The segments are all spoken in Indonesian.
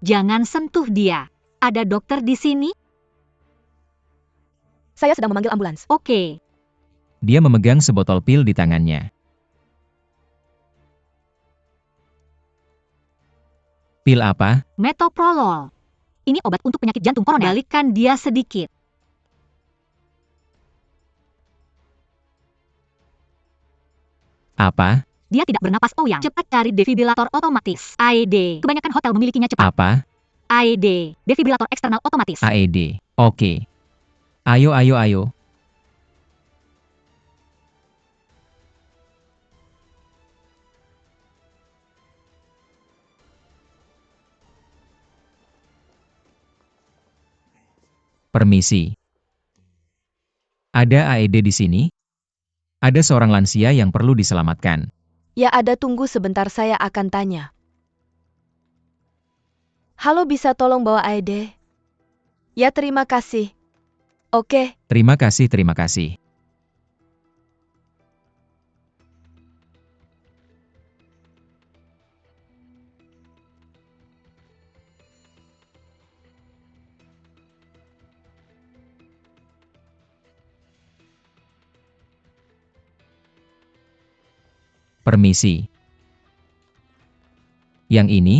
Jangan sentuh dia. Ada dokter di sini? Saya sedang memanggil ambulans. Oke. Dia memegang sebotol pil di tangannya. Pil apa? Metoprolol. Ini obat untuk penyakit jantung koroner. Balikkan dia sedikit. Apa? Dia tidak bernapas. Oh yang. Cepat cari defibrilator otomatis. AED. Kebanyakan hotel memilikinya cepat. Apa? AED. Defibrilator eksternal otomatis. AED. Oke. Ayo, ayo, ayo. Permisi. Ada AED di sini? Ada seorang lansia yang perlu diselamatkan. Ya ada, tunggu sebentar, saya akan tanya. Halo, bisa tolong bawa AED? Ya, terima kasih. Oke. Terima kasih, terima kasih. Permisi. Yang ini?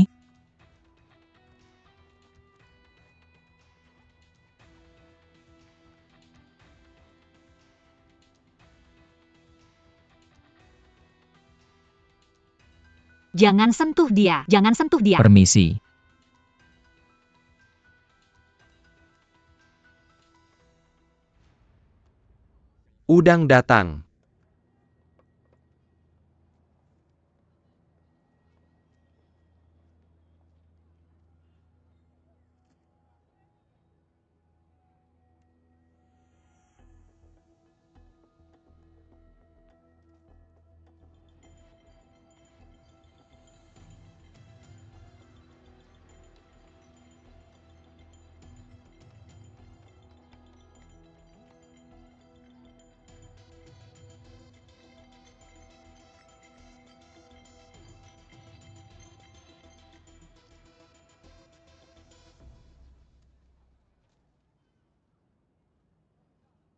Jangan sentuh dia. Jangan sentuh dia. Permisi. Udang datang.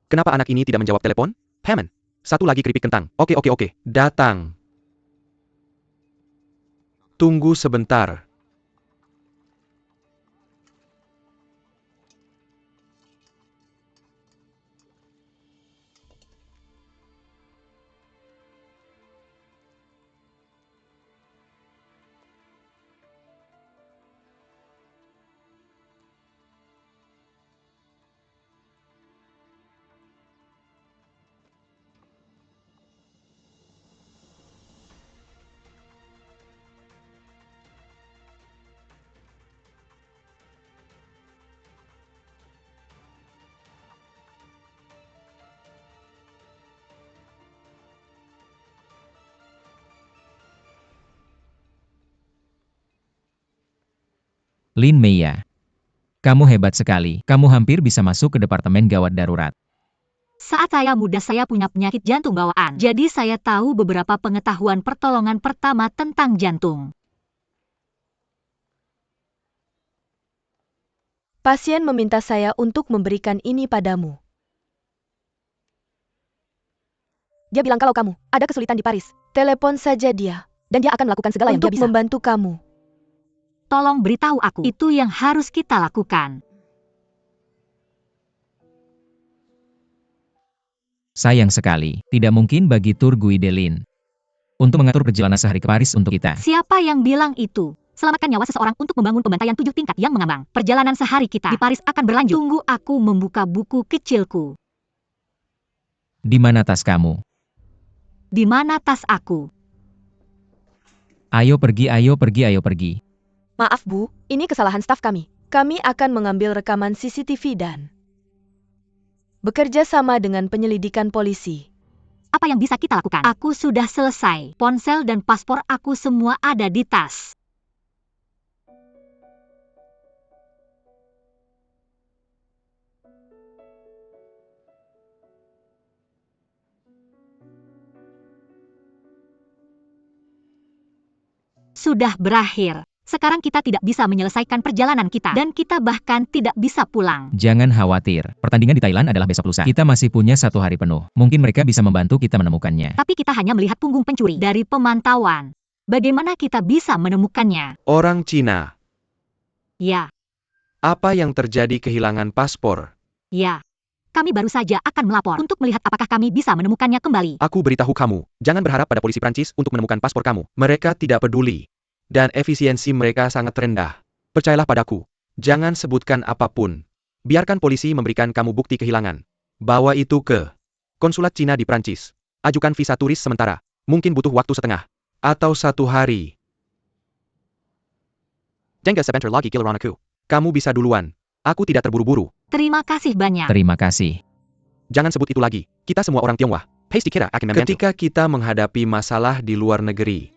Kenapa anak ini tidak menjawab telepon? Hammond. Satu lagi keripik kentang. Oke, oke, oke. Datang. Tunggu sebentar. Lin Meia. Kamu hebat sekali. Kamu hampir bisa masuk ke departemen gawat darurat. Saat saya muda saya punya penyakit jantung bawaan. Jadi saya tahu beberapa pengetahuan pertolongan pertama tentang jantung. Pasien meminta saya untuk memberikan ini padamu. Dia bilang kalau kamu ada kesulitan di Paris, telepon saja dia. Dan dia akan melakukan segala yang dia bisa untuk membantu kamu. Tolong beritahu aku. Itu yang harus kita lakukan. Sayang sekali, tidak mungkin bagi Tour Guide Lin untuk mengatur perjalanan sehari ke Paris untuk kita. Siapa yang bilang itu? Selamatkan nyawa seseorang untuk membangun pembantaian 7 tingkat yang mengambang. Perjalanan sehari kita di Paris akan berlanjut. Tunggu aku membuka buku kecilku. Di mana tas kamu? Di mana tas aku? Ayo pergi, ayo pergi, ayo pergi. Maaf Bu, ini kesalahan staf kami. Kami akan mengambil rekaman CCTV dan bekerja sama dengan penyelidikan polisi. Apa yang bisa kita lakukan? Aku sudah selesai. Ponsel dan paspor aku semua ada di tas. Sudah berakhir. Sekarang kita tidak bisa menyelesaikan perjalanan kita, dan kita bahkan tidak bisa pulang. Jangan khawatir, pertandingan di Thailand adalah besok lusa. Kita masih punya 1 hari penuh. Mungkin mereka bisa membantu kita menemukannya. Tapi kita hanya melihat punggung pencuri dari pemantauan. Bagaimana kita bisa menemukannya? Orang Cina. Ya, Apa yang terjadi kehilangan paspor? ya. Kami baru saja akan melapor untuk melihat apakah kami bisa menemukannya kembali. Aku beritahu kamu, jangan berharap pada polisi Prancis untuk menemukan paspor kamu. Mereka tidak peduli. Dan efisiensi mereka sangat rendah. Percayalah padaku. Jangan sebutkan apapun. Biarkan polisi memberikan kamu bukti kehilangan. Bawa itu ke konsulat Cina di Prancis. Ajukan visa turis sementara. Mungkin butuh waktu setengah. Atau 1 hari. Denga sebentar lagi giliran aku. Kamu bisa duluan. Aku tidak terburu-buru. Terima kasih banyak. Terima kasih. Jangan sebut itu lagi. Kita semua orang Tionghoa. Pasti kira akan membantu. Ketika kita menghadapi masalah di luar negeri.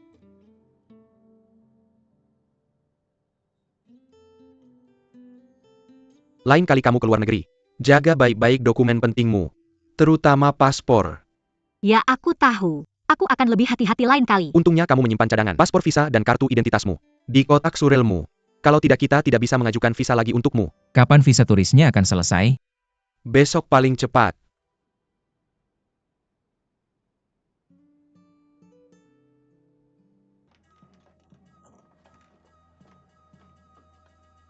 Lain kali kamu ke luar negeri. Jaga baik-baik dokumen pentingmu. Terutama paspor. Ya, aku tahu. Aku akan lebih hati-hati lain kali. Untungnya kamu menyimpan cadangan paspor, visa, dan kartu identitasmu di kotak surelmu. Kalau tidak, kita tidak bisa mengajukan visa lagi untukmu. Kapan visa turisnya akan selesai? Besok paling cepat.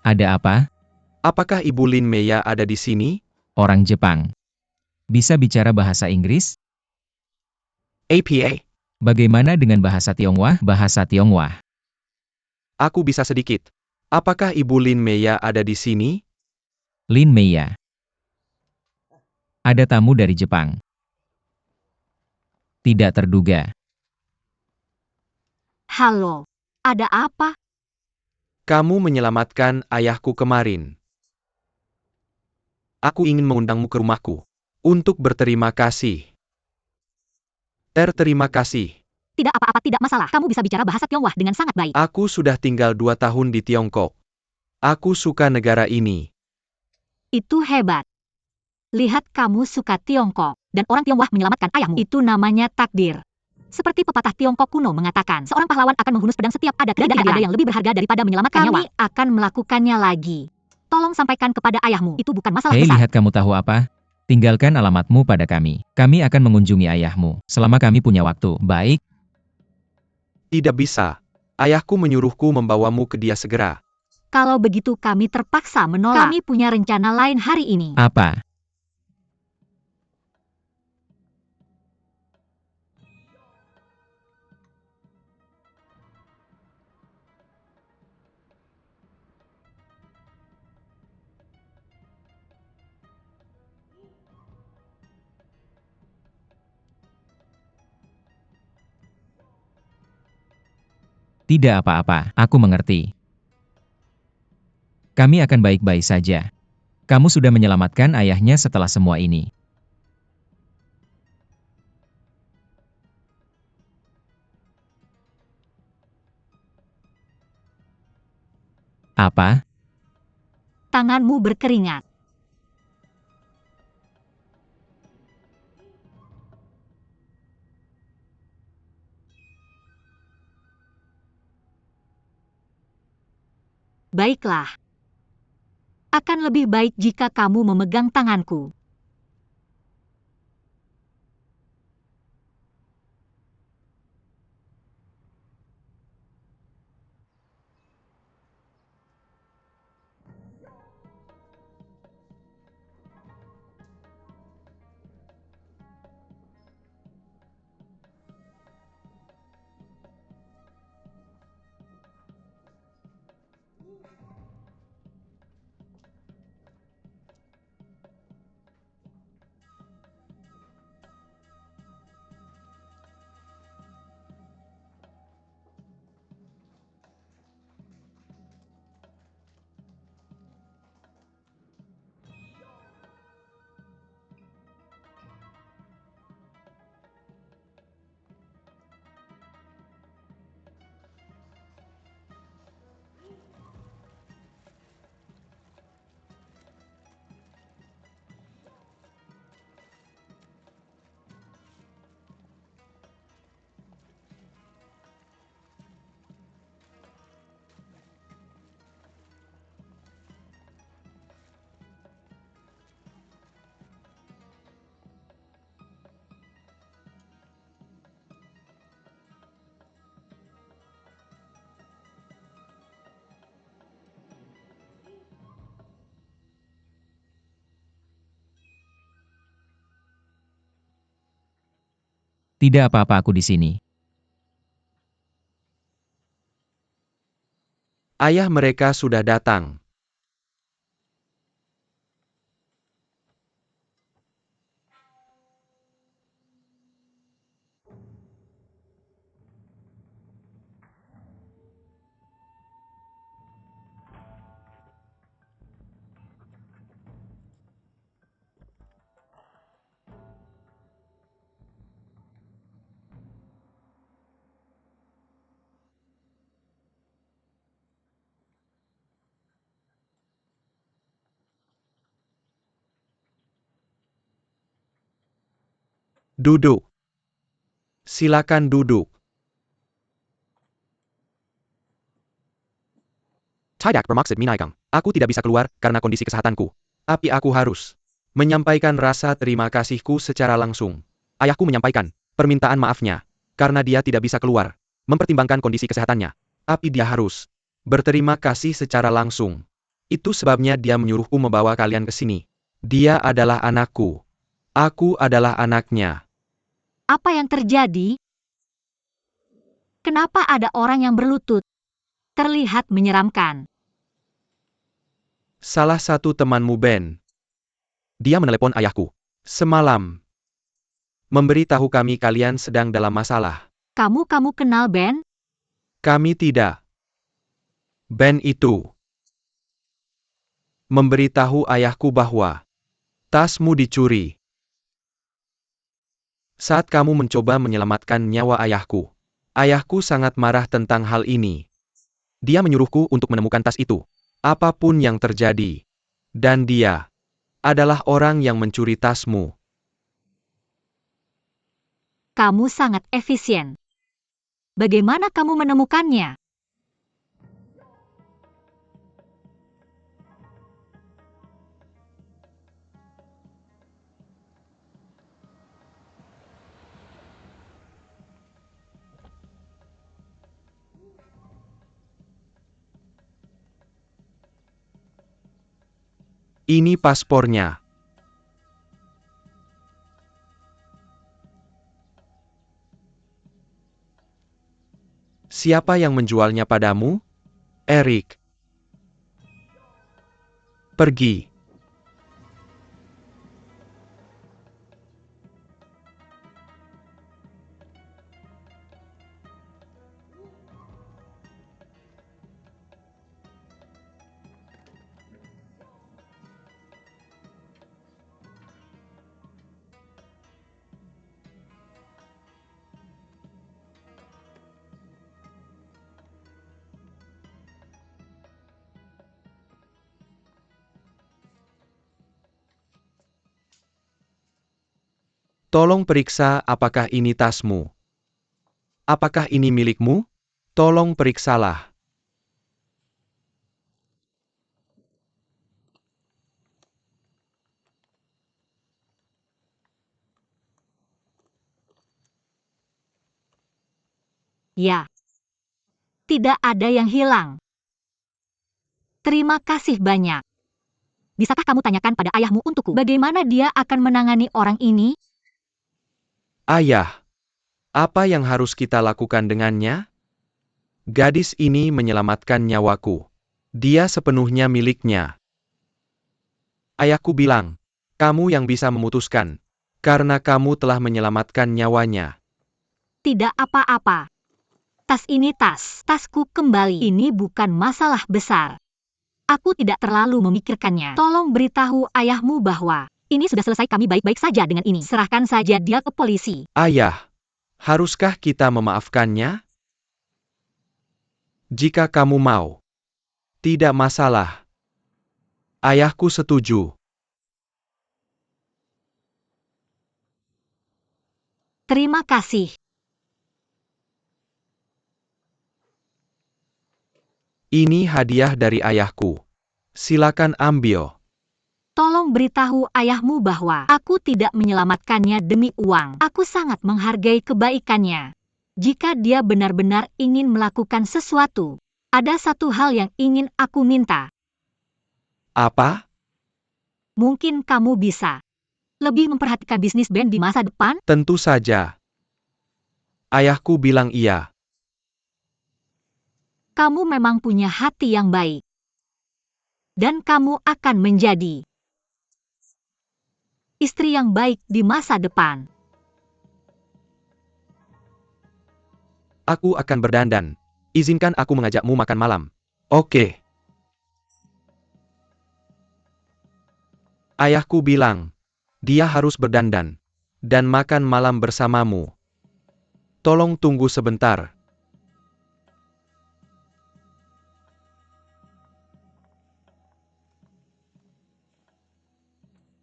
Ada apa? Apakah Ibu Lin Meya ada di sini? Orang Jepang. Bisa bicara bahasa Inggris? APA. Bagaimana dengan bahasa Tionghoa? Bahasa Tionghoa. Aku bisa sedikit. Apakah Ibu Lin Meya ada di sini? Lin Meya. Ada tamu dari Jepang. Tidak terduga. Halo, ada apa? Kamu menyelamatkan ayahku kemarin. Aku ingin mengundangmu ke rumahku untuk berterima kasih. Terima kasih. Tidak apa-apa, tidak masalah. Kamu bisa bicara bahasa Tionghoa dengan sangat baik. Aku sudah tinggal 2 tahun di Tiongkok. Aku suka negara ini. Itu hebat. Lihat, kamu suka Tiongkok, dan orang Tionghoa menyelamatkan ayahmu. Itu namanya takdir. Seperti pepatah Tiongkok kuno mengatakan, seorang pahlawan akan menghunus pedang setiap adat, dan tidak ada yang lebih berharga daripada menyelamatkan nyawa. Kami akan melakukannya lagi. Tolong sampaikan kepada ayahmu, itu bukan masalah Hei, besar. lihat, kamu tahu apa? Tinggalkan alamatmu pada kami. Kami akan mengunjungi ayahmu, selama kami punya waktu. Baik? Tidak bisa. Ayahku menyuruhku membawamu ke dia segera. Kalau begitu kami terpaksa menolak. Kami punya rencana lain hari ini. Apa? Tidak apa-apa, aku mengerti. Kami akan baik-baik saja. Kamu sudah menyelamatkan ayahnya setelah semua ini. Apa? Tanganmu berkeringat. Baiklah. Akan lebih baik jika kamu memegang tanganku. Tidak apa-apa, aku di sini. Ayah mereka sudah datang. Duduk. Silakan duduk. Tidak bermaksud menaikkan. Aku tidak bisa keluar karena kondisi kesehatanku. Tapi aku harus menyampaikan rasa terima kasihku secara langsung. Ayahku menyampaikan permintaan maafnya karena dia tidak bisa keluar, mempertimbangkan kondisi kesehatannya. Tapi dia harus berterima kasih secara langsung. Itu sebabnya dia menyuruhku membawa kalian ke sini. Dia adalah anakku. Aku adalah anaknya. Apa yang terjadi? Kenapa ada orang yang berlutut? Terlihat menyeramkan. Salah satu temanmu Ben. Dia menelepon ayahku semalam. Memberitahu kami kalian sedang dalam masalah. Kamu kenal Ben? Kami tidak. Ben itu memberitahu ayahku bahwa tasmu dicuri. Saat kamu mencoba menyelamatkan nyawa ayahku. Ayahku sangat marah tentang hal ini. Dia menyuruhku untuk menemukan tas itu. Apapun yang terjadi. Dan dia adalah orang yang mencuri tasmu. Kamu sangat efisien. Bagaimana kamu menemukannya? Ini paspornya. Siapa yang menjualnya padamu? Eric. Pergi. Tolong periksa apakah ini tasmu. Apakah ini milikmu? Tolong periksalah. Ya. Tidak ada yang hilang. Terima kasih banyak. Bisakah kamu tanyakan pada ayahmu untukku bagaimana dia akan menangani orang ini? Ayah. Apa yang harus kita lakukan dengannya? Gadis ini menyelamatkan nyawaku. Dia sepenuhnya miliknya. Ayahku bilang, kamu yang bisa memutuskan. Karena kamu telah menyelamatkan nyawanya. Tidak apa-apa. Tas ini tasku kembali. Ini bukan masalah besar. Aku tidak terlalu memikirkannya. Tolong beritahu ayahmu bahwa ini sudah selesai, kami baik-baik saja dengan ini. Serahkan saja dia ke polisi. Ayah, haruskah kita memaafkannya? Jika kamu mau. Tidak masalah. Ayahku setuju. Terima kasih. Ini hadiah dari ayahku. Silakan ambil. Tolong beritahu ayahmu bahwa aku tidak menyelamatkannya demi uang. Aku sangat menghargai kebaikannya. Jika dia benar-benar ingin melakukan sesuatu, ada satu hal yang ingin aku minta. Apa? Mungkin kamu bisa lebih memperhatikan bisnis Ben di masa depan? Tentu saja. Ayahku bilang iya. Kamu memang punya hati yang baik. Dan kamu akan menjadi istri yang baik di masa depan. Aku akan berdandan. Izinkan aku mengajakmu makan malam. Oke. Ayahku bilang, dia harus berdandan dan makan malam bersamamu. Tolong tunggu sebentar.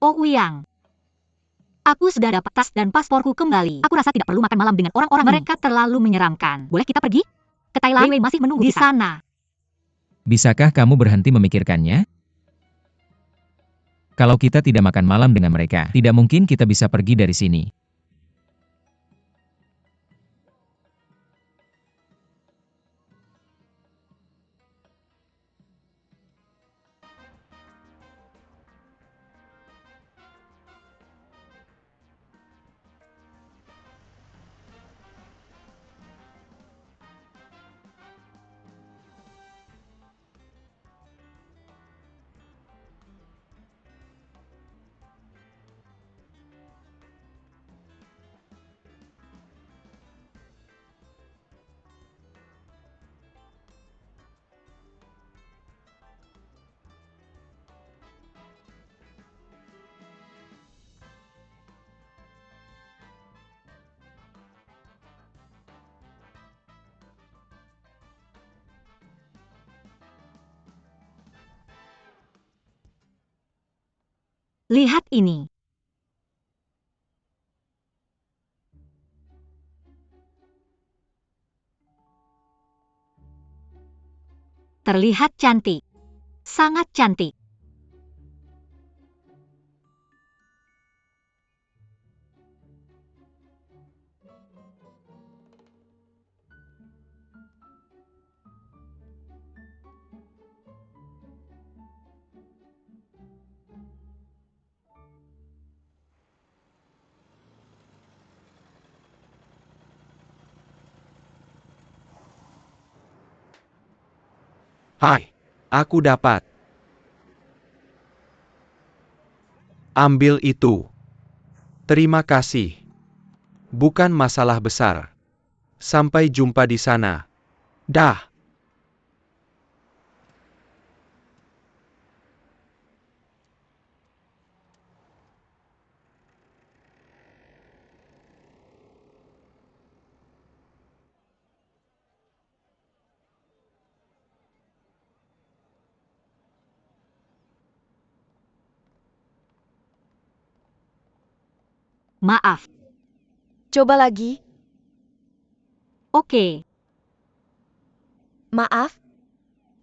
Oh Uyang. Aku sudah dapat tas dan pasporku kembali. Aku rasa tidak perlu makan malam dengan orang-orang ini. Mereka terlalu menyeramkan. Boleh kita pergi? Ke Thailand. Wei masih menunggu di sana. Bisakah kamu berhenti memikirkannya? Kalau kita tidak makan malam dengan mereka, tidak mungkin kita bisa pergi dari sini. Lihat ini. Terlihat cantik. Sangat cantik. Hai, aku dapat. Ambil itu. Terima kasih. Bukan masalah besar. Sampai jumpa di sana. Dah. Maaf. Coba lagi. Oke. Maaf.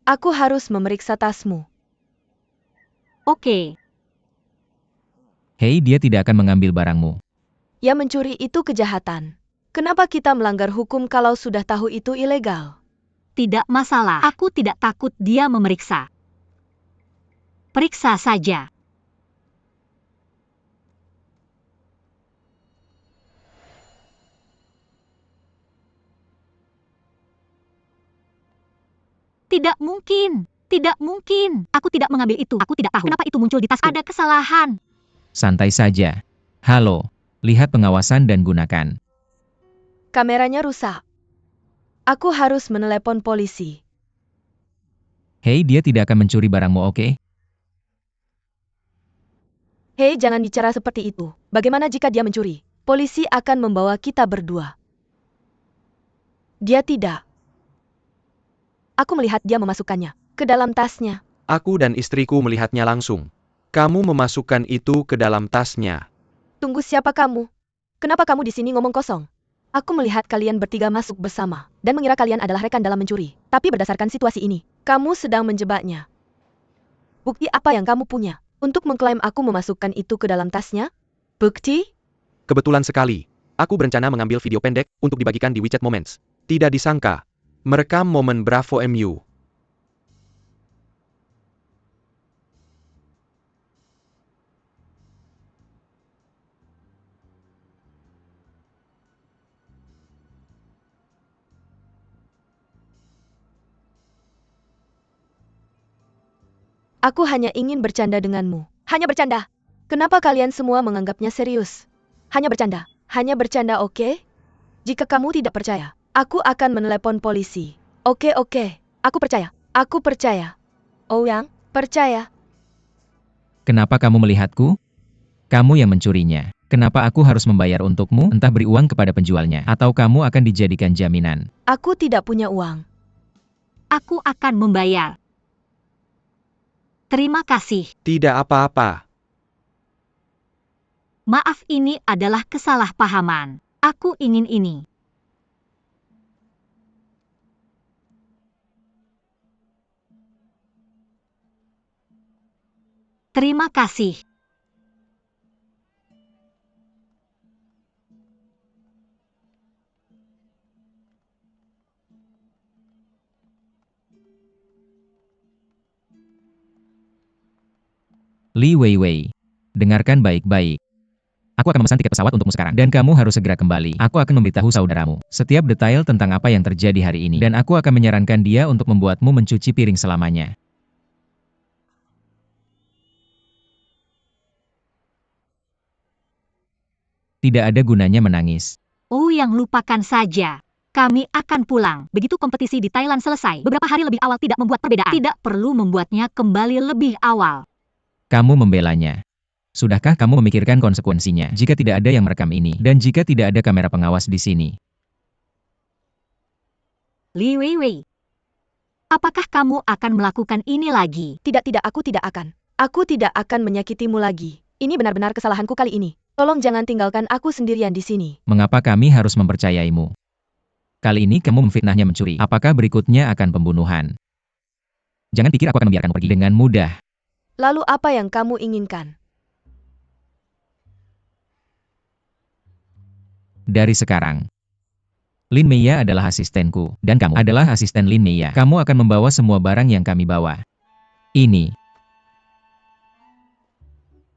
Aku harus memeriksa tasmu. Oke. Hei, dia tidak akan mengambil barangmu. Ya, mencuri itu kejahatan. Kenapa kita melanggar hukum kalau sudah tahu itu ilegal? Tidak masalah. Aku tidak takut dia memeriksa. Periksa saja. Tidak mungkin. Tidak mungkin. Aku tidak mengambil itu. Aku tidak tahu kenapa itu muncul di tasku. Ada kesalahan. Santai saja. Halo, lihat pengawasan dan gunakan. Kameranya rusak. Aku harus menelepon polisi. Hei, dia tidak akan mencuri barangmu, oke? Hei, jangan bicara seperti itu. Bagaimana jika dia mencuri? Polisi akan membawa kita berdua. Dia tidak. Aku melihat dia memasukkannya ke dalam tasnya. Aku dan istriku melihatnya langsung. Kamu memasukkan itu ke dalam tasnya. Tunggu, siapa kamu? Kenapa kamu di sini ngomong kosong? Aku melihat kalian bertiga masuk bersama dan mengira kalian adalah rekan dalam mencuri. Tapi berdasarkan situasi ini, kamu sedang menjebaknya. Bukti apa yang kamu punya untuk mengklaim aku memasukkan itu ke dalam tasnya? Bukti? Kebetulan sekali. Aku berencana mengambil video pendek untuk dibagikan di WeChat Moments. Tidak disangka. Merekam momen Bravo MU. Aku hanya ingin bercanda denganmu. Hanya bercanda. Kenapa kalian semua menganggapnya serius? Hanya bercanda. Hanya bercanda, oke? Jika kamu tidak percaya, aku akan menelepon polisi. Oke. Aku percaya. Aku percaya. Ouyang, percaya. Kenapa kamu melihatku? Kamu yang mencurinya. Kenapa aku harus membayar untukmu? Entah beri uang kepada penjualnya, atau kamu akan dijadikan jaminan. Aku tidak punya uang. Aku akan membayar. Terima kasih. Tidak apa-apa. Maaf, ini adalah kesalahpahaman. Aku ingin ini. Terima kasih. Li Weiwei. Dengarkan baik-baik. Aku akan memesan tiket pesawat untukmu sekarang, dan kamu harus segera kembali. Aku akan memberitahu saudaramu setiap detail tentang apa yang terjadi hari ini, dan aku akan menyarankan dia untuk membuatmu mencuci piring selamanya. Tidak ada gunanya menangis. Yang lupakan saja. Kami akan pulang. Begitu kompetisi di Thailand selesai, beberapa hari lebih awal tidak membuat perbedaan. Tidak perlu membuatnya kembali lebih awal. Kamu membelanya. Sudahkah kamu memikirkan konsekuensinya jika tidak ada yang merekam ini, dan jika tidak ada kamera pengawas di sini? Li Weiwei. Apakah kamu akan melakukan ini lagi? Tidak, aku tidak akan. Aku tidak akan menyakitimu lagi. Ini benar-benar kesalahanku kali ini. Tolong jangan tinggalkan aku sendirian di sini. Mengapa kami harus mempercayaimu? Kali ini kamu memfitnahnya mencuri. Apakah berikutnya akan pembunuhan? Jangan pikir aku akan membiarkanmu pergi dengan mudah. Lalu apa yang kamu inginkan? Dari sekarang, Lin Meia adalah asistenku, dan kamu adalah asisten Lin Meia. Kamu akan membawa semua barang yang kami bawa. Ini.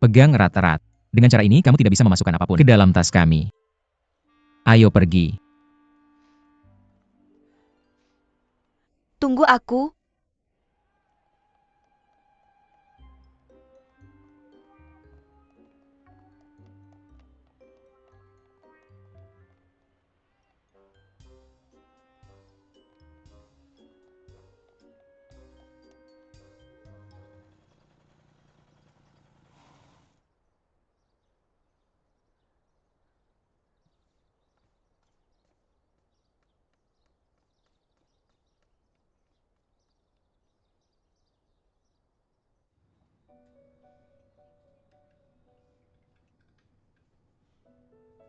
Pegang erat-erat. Dengan cara ini kamu tidak bisa memasukkan apapun ke dalam tas kami. Ayo pergi. Tunggu aku.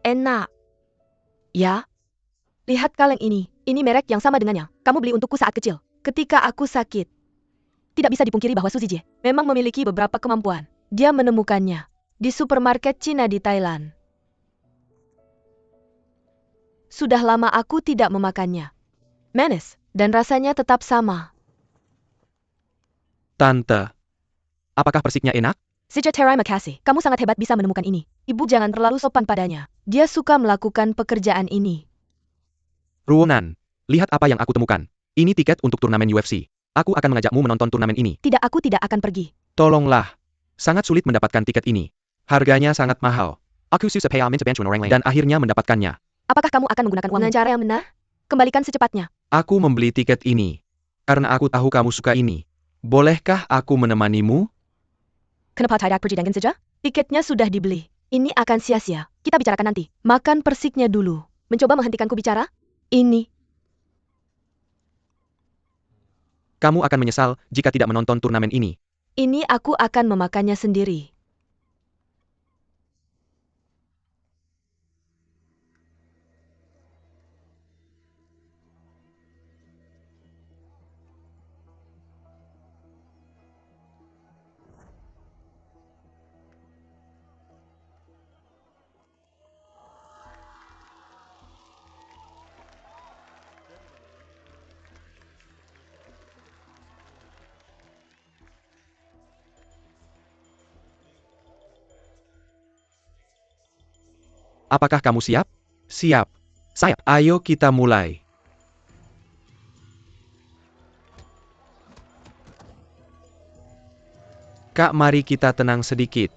Enak. Ya? Lihat kaleng ini. Ini merek yang sama dengannya. Kamu beli untukku saat kecil. Ketika aku sakit. Tidak bisa dipungkiri bahwa Suzy Jie memang memiliki beberapa kemampuan. Dia menemukannya di supermarket Cina di Thailand. Sudah lama aku tidak memakannya. Manis, dan rasanya tetap sama. Tante. Apakah persiknya enak? Sejak terima kasih. Kamu sangat hebat bisa menemukan ini. Ibu jangan terlalu sopan padanya. Dia suka melakukan pekerjaan ini. Ruonan. Lihat apa yang aku temukan. Ini tiket untuk turnamen UFC. Aku akan mengajakmu menonton turnamen ini. Tidak, aku tidak akan pergi. Tolonglah. Sangat sulit mendapatkan tiket ini. Harganya sangat mahal. Aku susah pay minta bantuan orang lain dan akhirnya mendapatkannya. Apakah kamu akan menggunakan uang dengan cara yang benar? Kembalikan secepatnya. Aku membeli tiket ini karena aku tahu kamu suka ini. Bolehkah aku menemanimu? Kenapa tidak pergi dengan saja? Tiketnya sudah dibeli. Ini akan sia-sia. Kita bicarakan nanti. Makan persiknya dulu. Mencoba menghentikanku bicara? Ini. Kamu akan menyesal jika tidak menonton turnamen ini. Ini aku akan memakannya sendiri. Apakah kamu siap? Siap. Siap. Ayo kita mulai. Kak, mari kita tenang sedikit.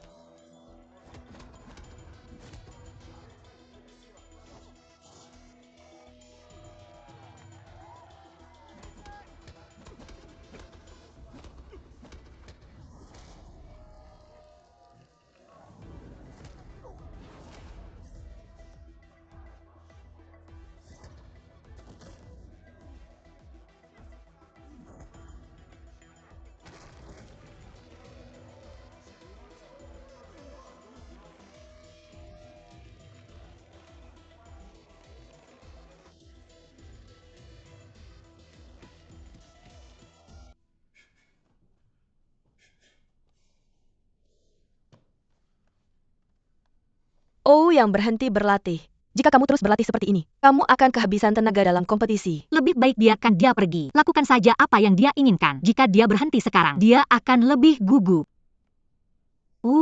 Oh, yang berhenti berlatih. Jika kamu terus berlatih seperti ini, kamu akan kehabisan tenaga dalam kompetisi. Lebih baik biarkan dia pergi. Lakukan saja apa yang dia inginkan. Jika dia berhenti sekarang, dia akan lebih gugup.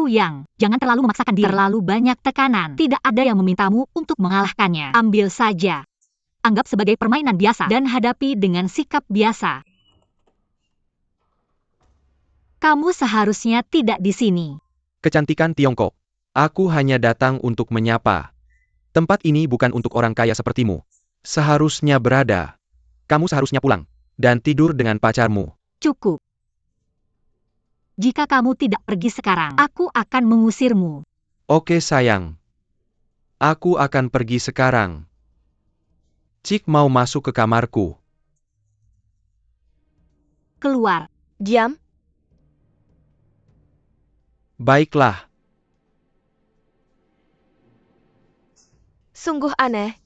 Yang, jangan terlalu memaksakan diri. Terlalu banyak tekanan. Tidak ada yang memintamu untuk mengalahkannya. Ambil saja. Anggap sebagai permainan biasa dan hadapi dengan sikap biasa. Kamu seharusnya tidak di sini. Kecantikan Tiongkok. Aku hanya datang untuk menyapa. Tempat ini bukan untuk orang kaya sepertimu. Seharusnya berada. Kamu seharusnya pulang. Dan tidur dengan pacarmu. Cukup. Jika kamu tidak pergi sekarang, aku akan mengusirmu. Oke sayang. Aku akan pergi sekarang. Cik mau masuk ke kamarku. Keluar. Diam. Baiklah. Sungguh aneh.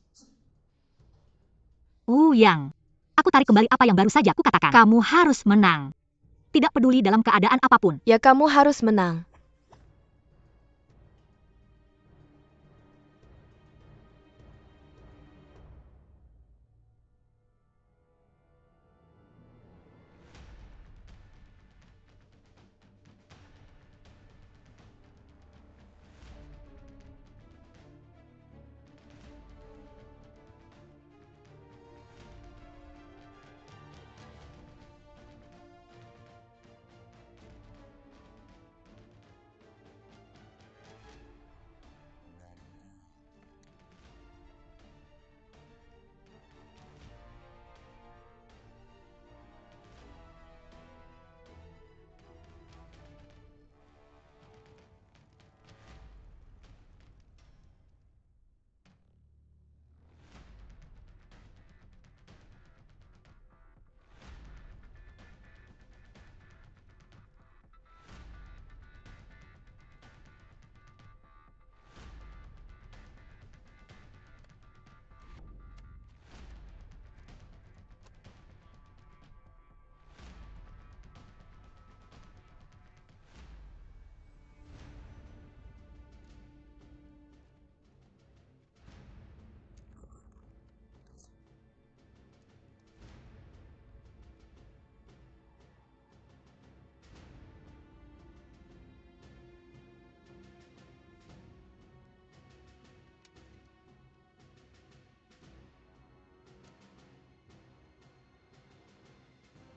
Yang. Aku tarik kembali apa yang baru saja kukatakan. Kamu harus menang. Tidak peduli dalam keadaan apapun. Ya, kamu harus menang.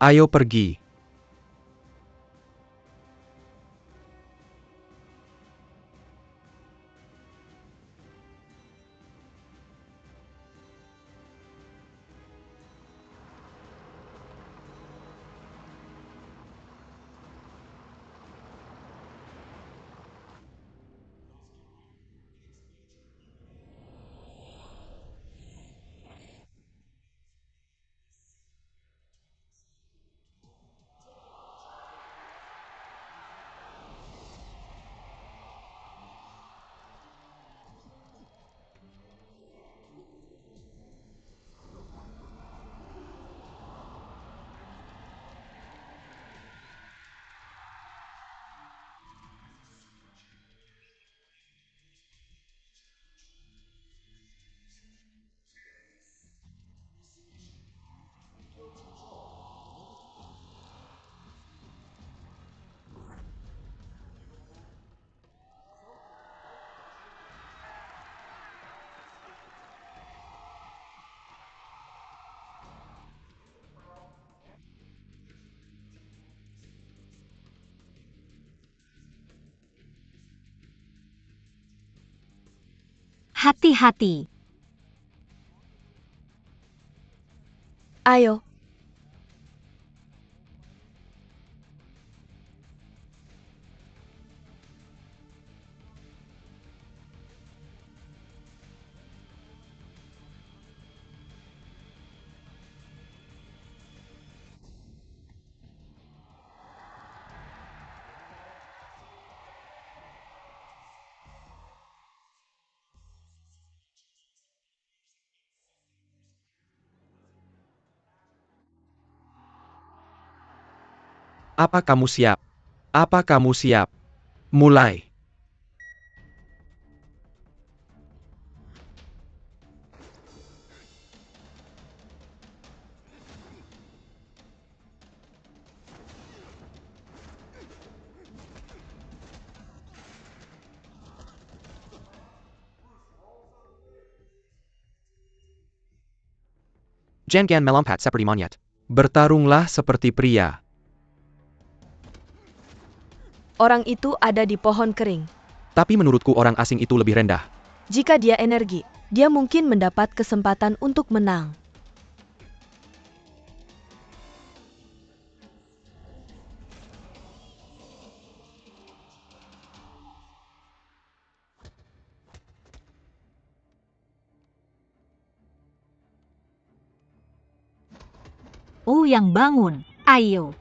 Ayo pergi. hati-hati. Ayo. Apa kamu siap? Apa kamu siap? Mulai. Jangan melompat seperti monyet. Bertarunglah seperti pria. Orang itu ada di pohon kering. Tapi menurutku orang asing itu lebih rendah. Jika dia energi, dia mungkin mendapat kesempatan untuk menang. Yang bangun. Ayo.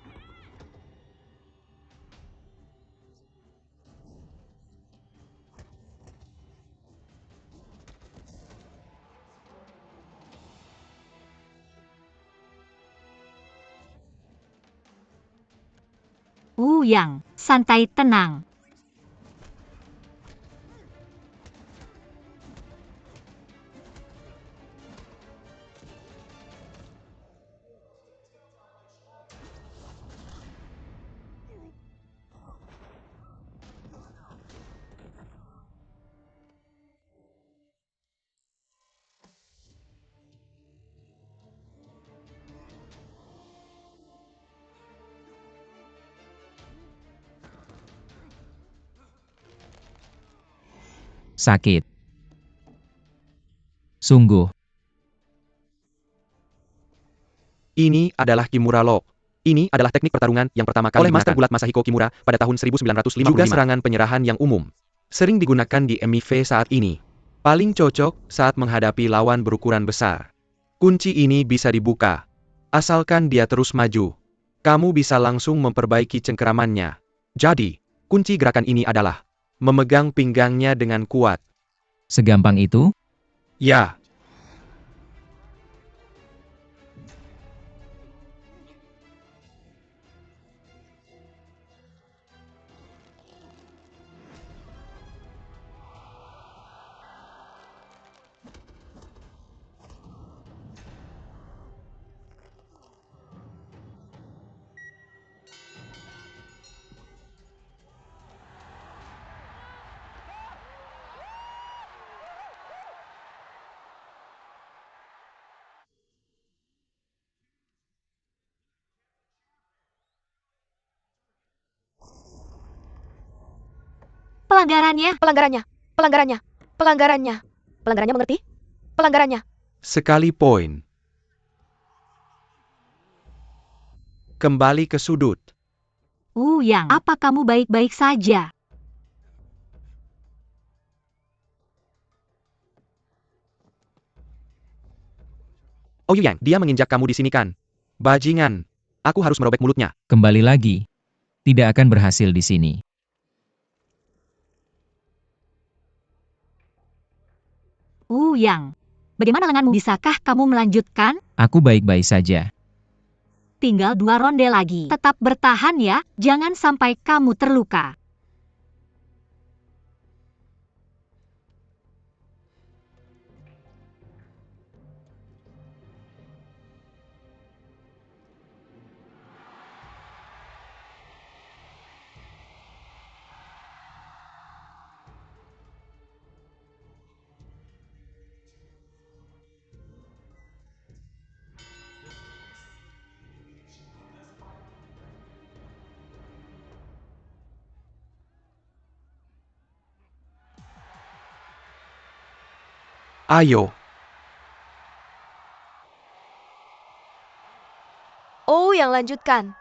Yang santai tenang. Sakit. Sungguh. Ini adalah Kimura Lock. Ini adalah teknik pertarungan yang pertama kali oleh Master Gulat Masahiko Kimura pada tahun 1955. Juga serangan penyerahan yang umum. Sering digunakan di MIV saat ini. Paling cocok saat menghadapi lawan berukuran besar. Kunci ini bisa dibuka. Asalkan dia terus maju. Kamu bisa langsung memperbaiki cengkeramannya. Jadi, kunci gerakan ini adalah memegang pinggangnya dengan kuat. Segampang itu? Ya. Pelanggarannya. Pelanggarannya, mengerti? Pelanggarannya. Sekali poin. Kembali ke sudut. Yang, apa kamu baik-baik saja? Yang, dia menginjak kamu di sini kan? Bajingan. Aku harus merobek mulutnya. Kembali lagi. Tidak akan berhasil di sini. Yang, bagaimana lenganmu? Bisakah kamu melanjutkan? Aku baik-baik saja. Tinggal 2 ronde lagi. Tetap bertahan ya, jangan sampai kamu terluka. Ayo, Oh, yang lanjutkan.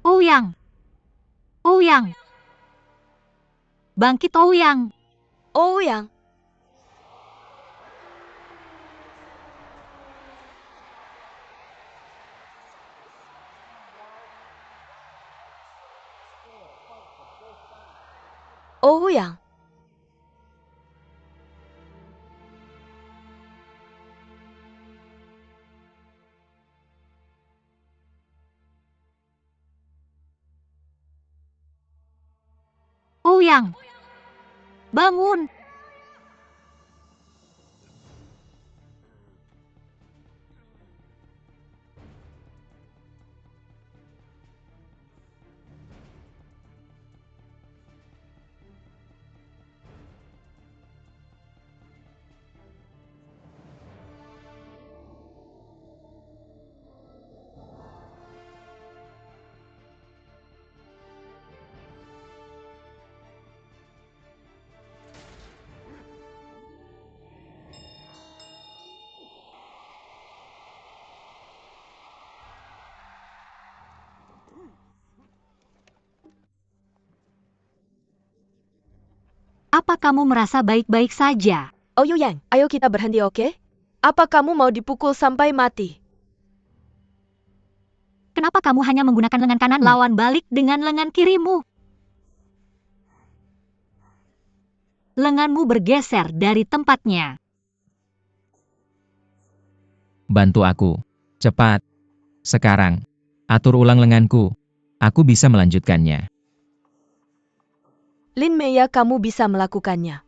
Ouyang! Ouyang! Bangkit Ouyang! Oh, yang. Oh, yang. Ouyang! Bangun! Apa kamu merasa baik-baik saja? Oh, Yu Yang, ayo kita berhenti, oke? Apa kamu mau dipukul sampai mati? Kenapa kamu hanya menggunakan lengan kanan? Lawan balik dengan lengan kirimu. Lenganmu bergeser dari tempatnya. Bantu aku. Cepat. Sekarang. Atur ulang lenganku. Aku bisa melanjutkannya. Lin Meya, kamu bisa melakukannya.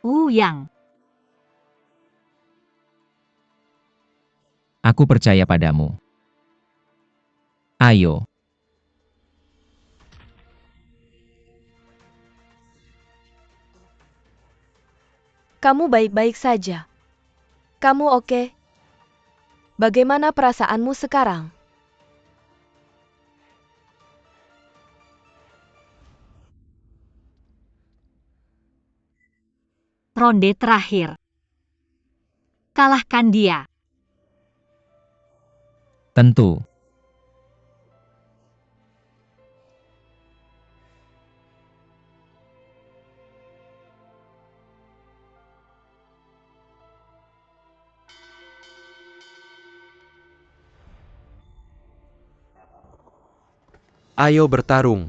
Ouyang! Aku percaya padamu. Ayo. Kamu baik-baik saja. Kamu oke? Bagaimana perasaanmu sekarang? Ronde terakhir. Kalahkan dia. Tentu. ayo bertarung.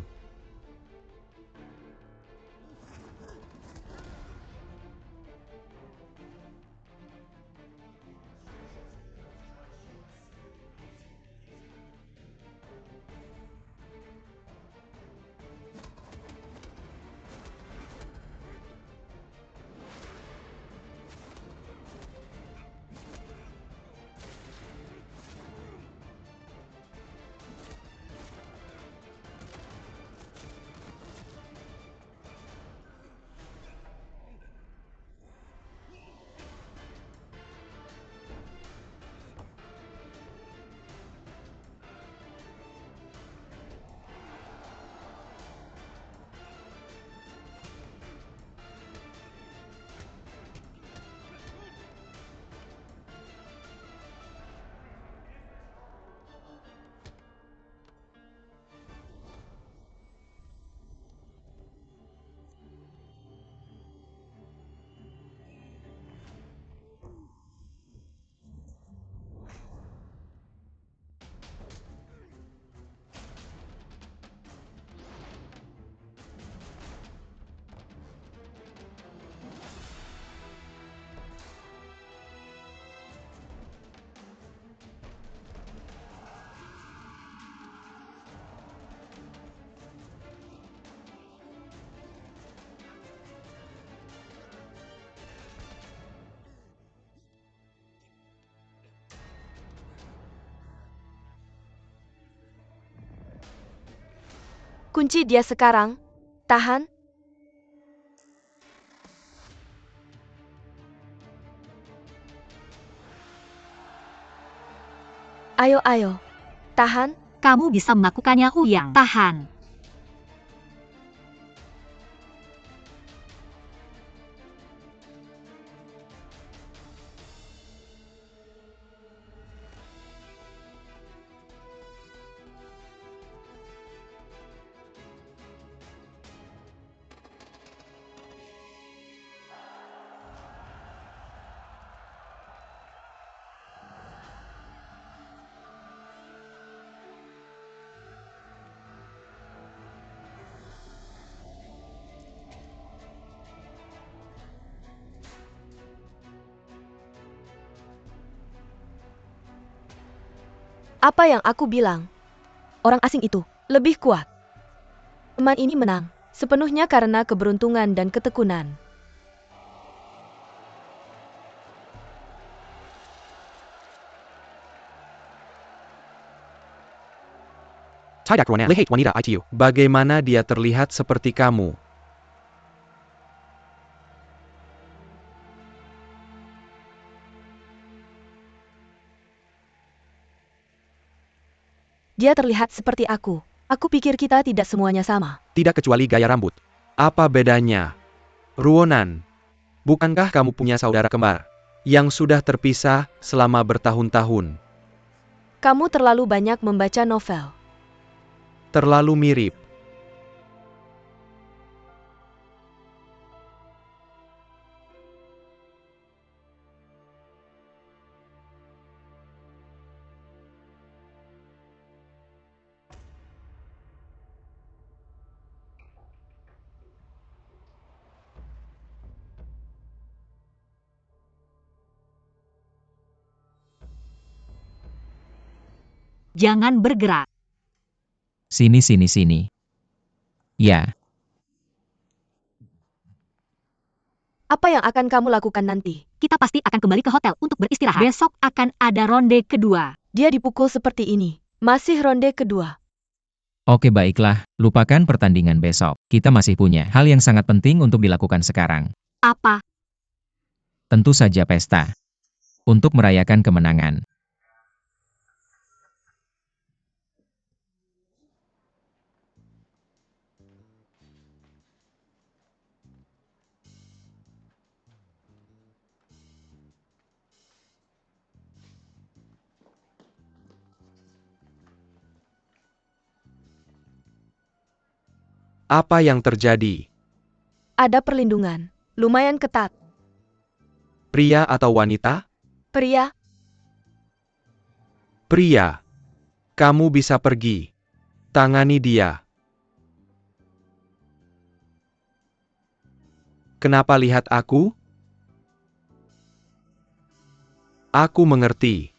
Kunci dia sekarang. Tahan. Ayo, ayo. Tahan. Kamu bisa melakukannya, Huyang. Tahan. Apa yang aku bilang? Orang asing itu lebih kuat. Teman ini menang, sepenuhnya karena keberuntungan dan ketekunan. Tidak Ronan, lihat wanita itu. Bagaimana dia terlihat seperti kamu? Dia terlihat seperti aku. Aku pikir kita tidak semuanya sama. Tidak kecuali gaya rambut. Apa bedanya? Ruonan, bukankah kamu punya saudara kembar yang sudah terpisah selama bertahun-tahun? Kamu terlalu banyak membaca novel. Terlalu mirip. Jangan bergerak. Sini, sini, sini. Ya, Apa yang akan kamu lakukan nanti? Kita pasti akan kembali ke hotel untuk beristirahat. Besok akan ada ronde kedua. Dia dipukul seperti ini. Masih ronde kedua. oke baiklah, lupakan pertandingan besok. Kita masih punya hal yang sangat penting untuk dilakukan sekarang. Apa? Tentu saja pesta. Untuk merayakan kemenangan. Apa yang terjadi? Ada perlindungan. Lumayan ketat. Pria atau wanita? Pria, Pria. Kamu bisa pergi. Tangani dia. Kenapa lihat aku? Aku mengerti.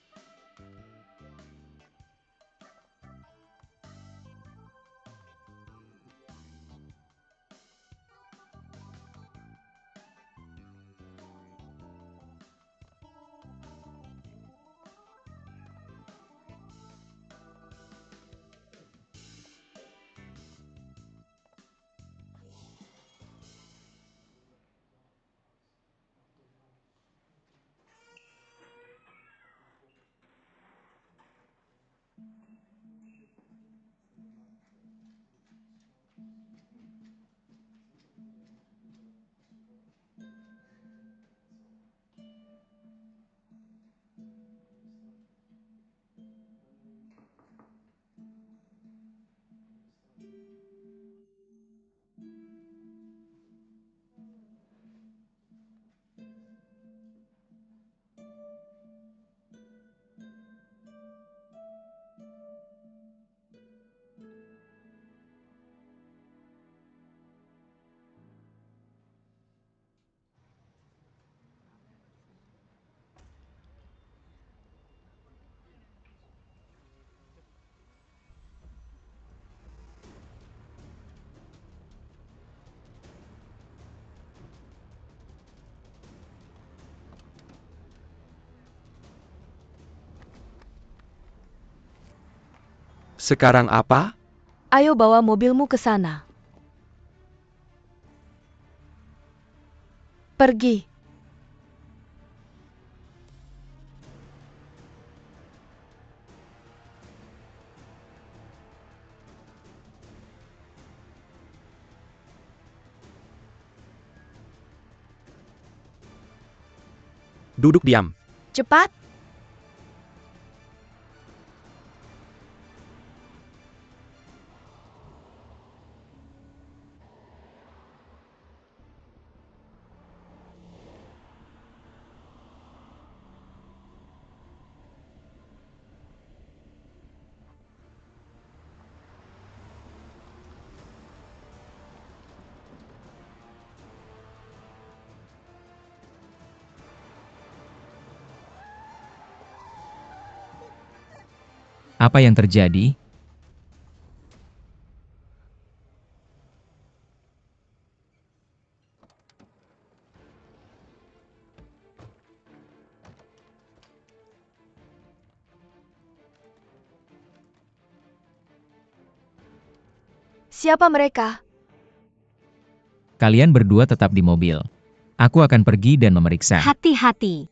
Sekarang apa? Ayo bawa mobilmu ke sana. Pergi. Duduk diam. Cepat. Apa yang terjadi? Siapa mereka? Kalian berdua tetap di mobil. Aku akan pergi dan memeriksa. Hati-hati.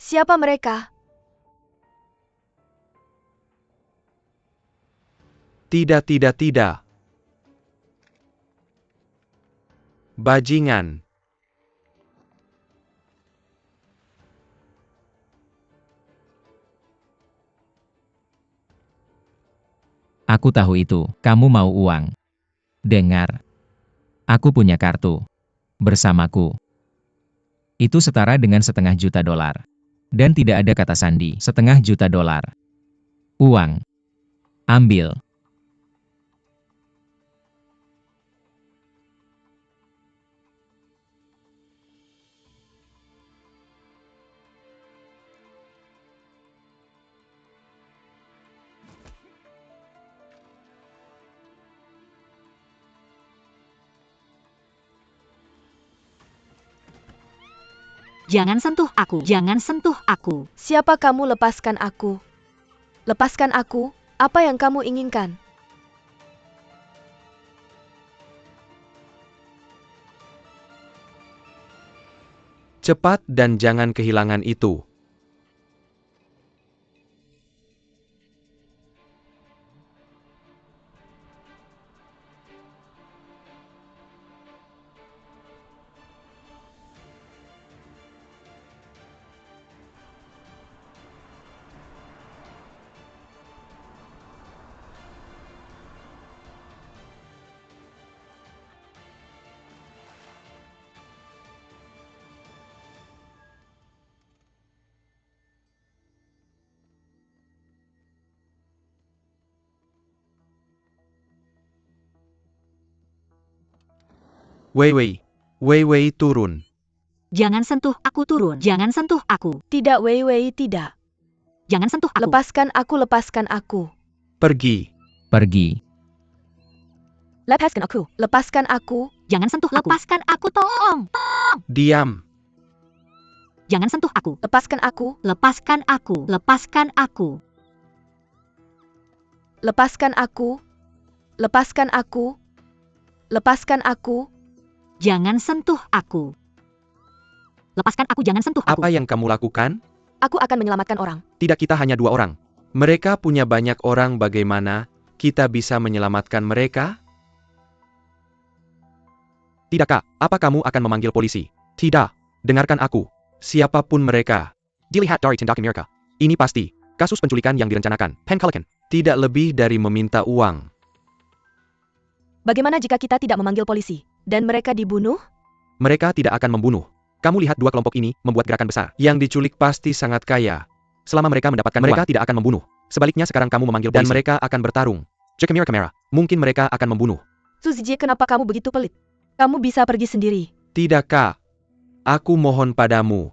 Siapa mereka? Tidak, tidak, tidak. Bajingan. Aku tahu itu. Kamu mau uang. Dengar. Aku punya kartu. Bersamaku. Itu setara dengan $500.000. Dan tidak ada kata sandi. $500.000. Uang. Ambil. Jangan sentuh aku. Jangan sentuh aku. Siapa kamu? Lepaskan aku. Lepaskan aku. Apa yang kamu inginkan? Cepat dan jangan kehilangan itu. Wei Wei. Wei Wei turun. Jangan sentuh aku, turun. Jangan sentuh aku. Tidak, Wei Wei, tidak. Jangan sentuh aku. Lepaskan aku, lepaskan aku. Pergi. Pergi. Lepaskan aku, lepaskan aku. Jangan sentuh aku. Lepaskan aku, tolong. Diam. Jangan sentuh aku. Lepaskan aku, Lepaskan aku. Lepaskan aku. lepaskan aku. Lepaskan aku. Lepaskan aku. Jangan sentuh aku. Lepaskan aku, jangan sentuh aku. Apa yang kamu lakukan? Aku akan menyelamatkan orang. Tidak, kita hanya 2 orang. Mereka punya banyak orang, bagaimana kita bisa menyelamatkan mereka? Tidak, Kak. Apa kamu akan memanggil polisi? Tidak. Dengarkan aku. Siapapun mereka. Dilihat dari tindakan mereka. Ini pasti kasus penculikan yang direncanakan. Penculikan. Tidak lebih dari meminta uang. Bagaimana jika kita tidak memanggil polisi dan mereka dibunuh? Mereka tidak akan membunuh. Kamu lihat 2 kelompok ini membuat gerakan besar. Yang diculik pasti sangat kaya. Selama mereka mendapatkan mereka tidak akan membunuh. Sebaliknya sekarang kamu memanggil polisi. Dan mereka akan bertarung. Cek kamera. Mungkin mereka akan membunuh. Suzije, kenapa kamu begitu pelit? Kamu bisa pergi sendiri. Tidak, Kak. Aku mohon padamu.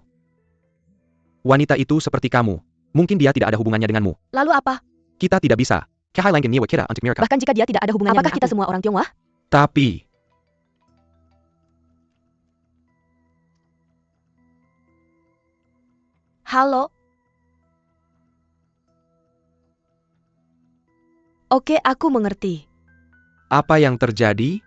Wanita itu seperti kamu. Mungkin dia tidak ada hubungannya denganmu. Lalu apa? Kita tidak bisa. Kehailangan nyewa kira untuk mereka. Bahkan jika dia tidak ada hubungannya Apakah dengan kita aku? Semua orang Tionghoa? Tapi, Halo? Oke, aku mengerti. apa yang terjadi?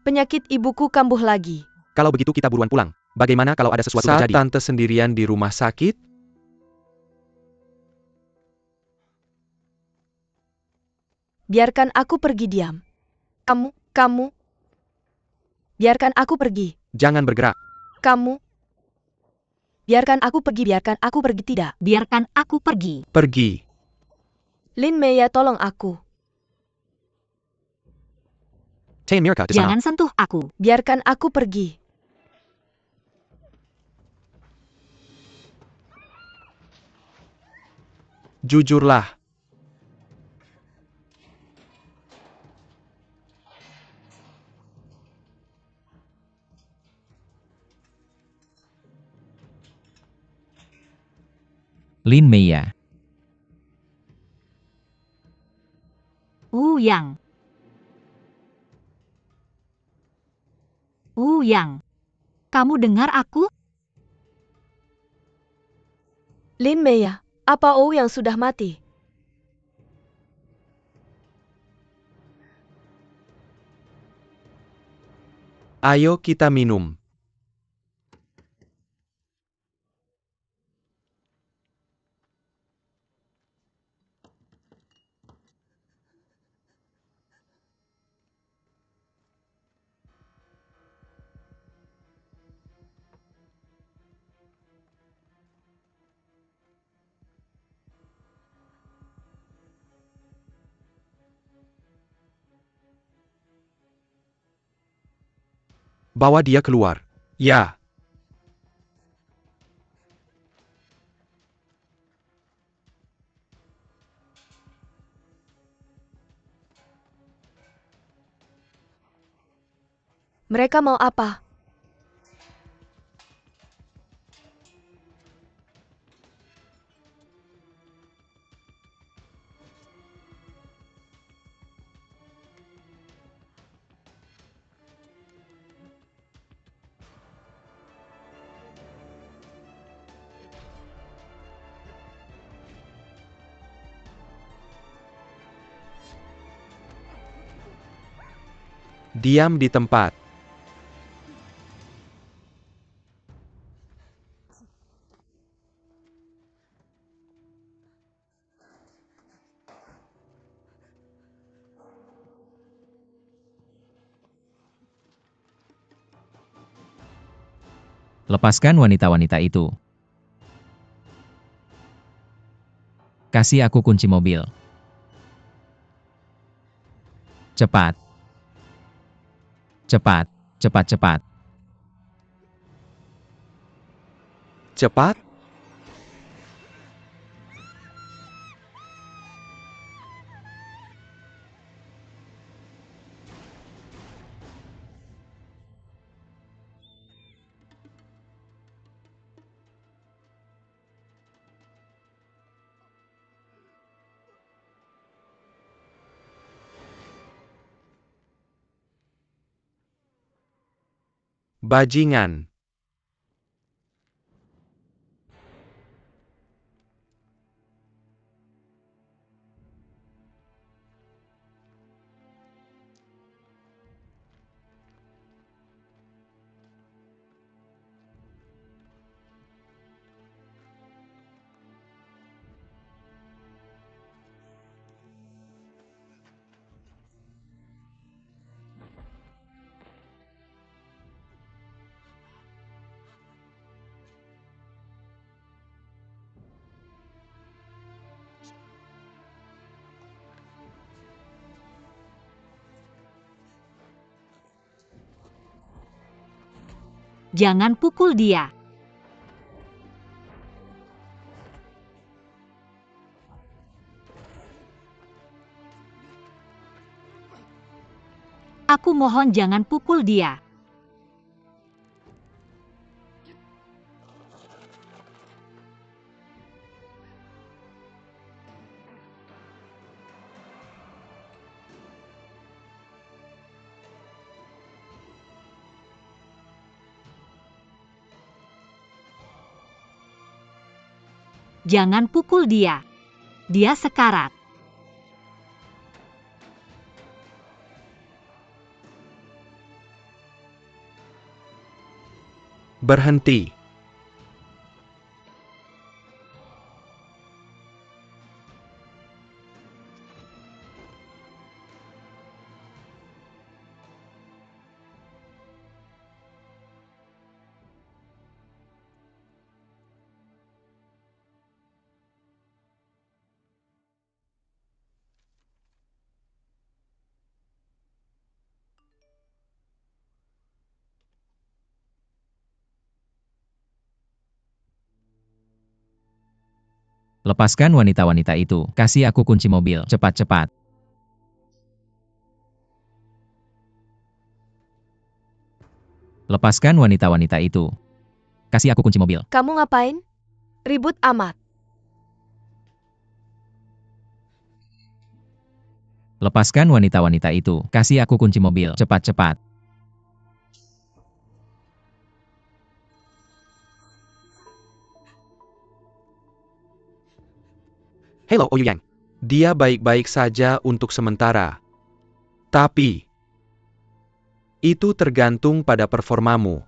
Penyakit ibuku kambuh lagi. Kalau begitu kita buruan pulang. Bagaimana kalau ada sesuatu terjadi? Saat tante sendirian di rumah sakit? Biarkan aku pergi, diam. Kamu. Biarkan aku pergi. Jangan bergerak. Kamu. Biarkan aku pergi, tidak. Biarkan aku pergi. Pergi. Lin Mei, tolong aku. Tay Mirka di sana. Jangan sentuh aku. Biarkan aku pergi. Jujurlah. Lin Meia. Yang. Yang. Kamu dengar aku? Lin Mei, apa yang sudah mati? Ayo kita minum. Bawa dia keluar. Ya. Mereka mau apa? Diam di tempat. Lepaskan wanita-wanita itu. Kasih aku kunci mobil. Cepat. Cepat, cepat, cepat. Cepat. Bajingan. Jangan pukul dia. Aku mohon jangan pukul dia. Jangan pukul dia. Dia sekarat. Berhenti. Lepaskan wanita-wanita itu. Kasih aku kunci mobil. Cepat-cepat. Lepaskan wanita-wanita itu. Kasih aku kunci mobil. Kamu ngapain? Ribut amat. Lepaskan wanita-wanita itu. Kasih aku kunci mobil. Cepat-cepat. Hello Ouyang. Dia baik-baik saja untuk sementara. Tapi, itu tergantung pada performamu.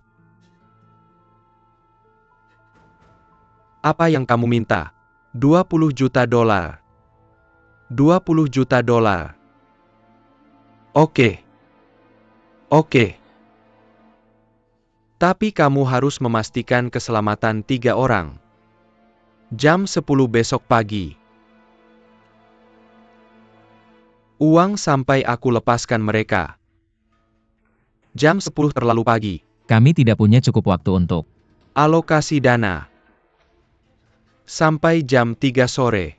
Apa yang kamu minta? 20 juta dolar. 20 juta dolar. Oke. Oke. Tapi kamu harus memastikan keselamatan 3 orang. Jam 10 besok pagi. Uang sampai aku lepaskan mereka. Jam 10 terlalu pagi. Kami tidak punya cukup waktu untuk Alokasi dana. Sampai jam 3 sore.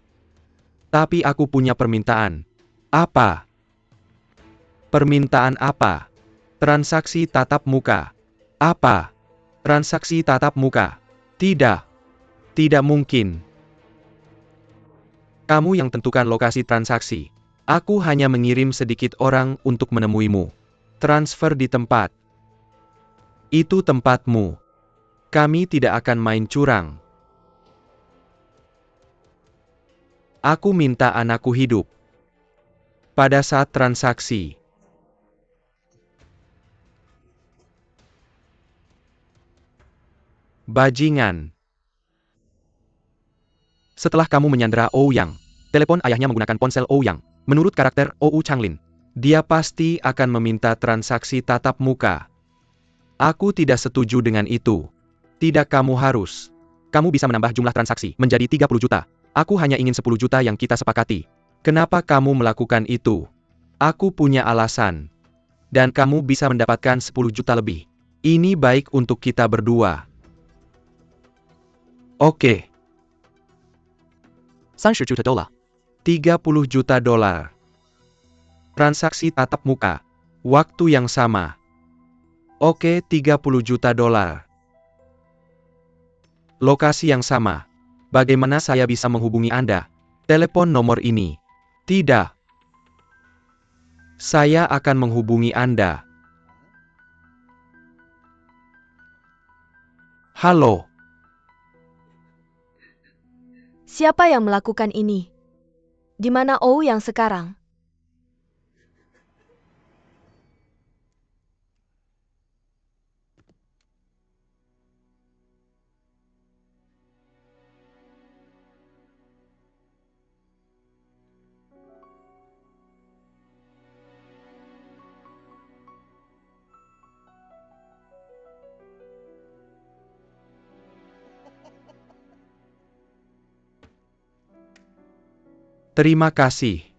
Tapi aku punya permintaan. Apa? Permintaan apa? Transaksi tatap muka. Apa? Transaksi tatap muka. Tidak. Tidak mungkin. Kamu yang tentukan lokasi transaksi. Aku hanya mengirim sedikit orang untuk menemuimu. Transfer di tempat. Itu tempatmu. Kami tidak akan main curang. Aku minta anakku hidup. Pada saat transaksi. Bajingan. Setelah kamu menyandera Ouyang, telepon ayahnya menggunakan ponsel Ouyang. Menurut karakter Ou Changlin, dia pasti akan meminta transaksi tatap muka. Aku tidak setuju dengan itu. Tidak, kamu harus. Kamu bisa menambah jumlah transaksi menjadi 30 juta. Aku hanya ingin 10 juta yang kita sepakati. Kenapa kamu melakukan itu? Aku punya alasan. Dan kamu bisa mendapatkan 10 juta lebih. Ini baik untuk kita berdua. Oke. 30 juta dolar. 30 juta dolar. Transaksi tatap muka. Waktu yang sama. Oke, 30 juta dolar. Lokasi yang sama. Bagaimana saya bisa menghubungi Anda? Telepon nomor ini. Tidak. Saya akan menghubungi Anda. Halo. Siapa yang melakukan ini? Di mana Ou yang sekarang? Terima kasih.